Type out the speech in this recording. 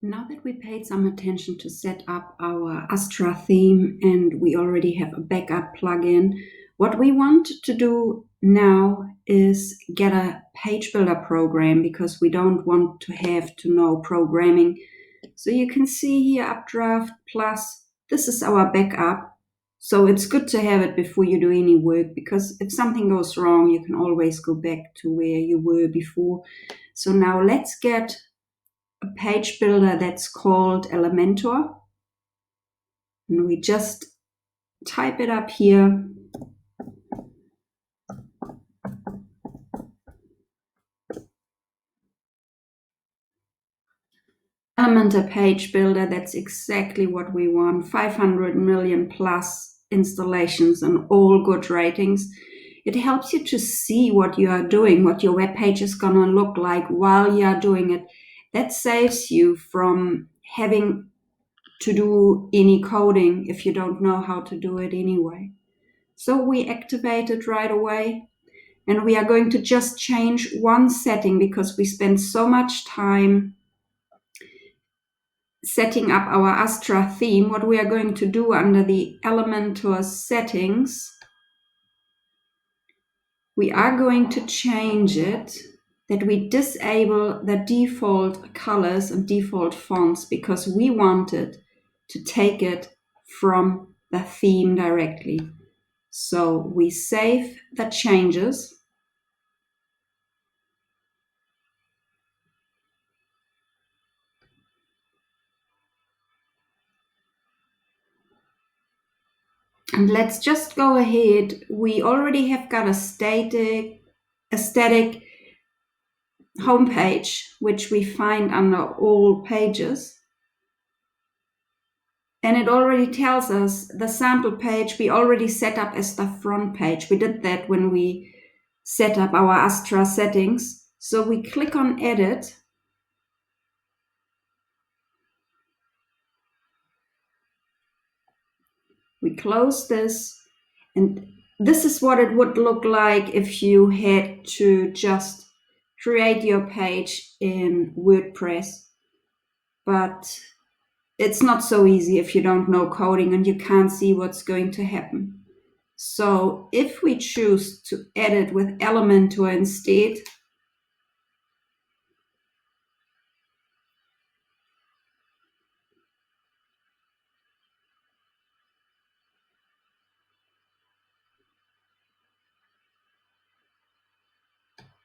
Now that we paid some attention to set up our Astra theme and we already have a backup plugin, what we want to do now is get a page builder program because we don't want to have to know programming. So you can see here Updraft Plus, this is our backup. So it's good to have it before you do any work because if something goes wrong, you can always go back to where you were before. So now let's get a page builder that's called Elementor. And we just type it up here. Elementor page builder, that's exactly what we want. 500 million plus installations and all good ratings. It helps you to see what you are doing, what your web page is going to look like while you are doing it. That saves you from having to do any coding if you don't know how to do it anyway. So we activate it right away. And we are going to just change one setting because we spend so much time setting up our Astra theme. What we are going to do under the Elementor settings, we are going to change it that we disable the default colors and default fonts because we wanted to take it from the theme directly. So we save the changes. And let's just go ahead. We already have got a static homepage, which we find under all pages. And it already tells us the sample page we already set up as the front page. We did that when we set up our Astra settings. So we click on Edit. We close this. And this is what it would look like if you had to just create your page in WordPress. But it's not so easy if you don't know coding and you can't see what's going to happen. So if we choose to edit with Elementor instead,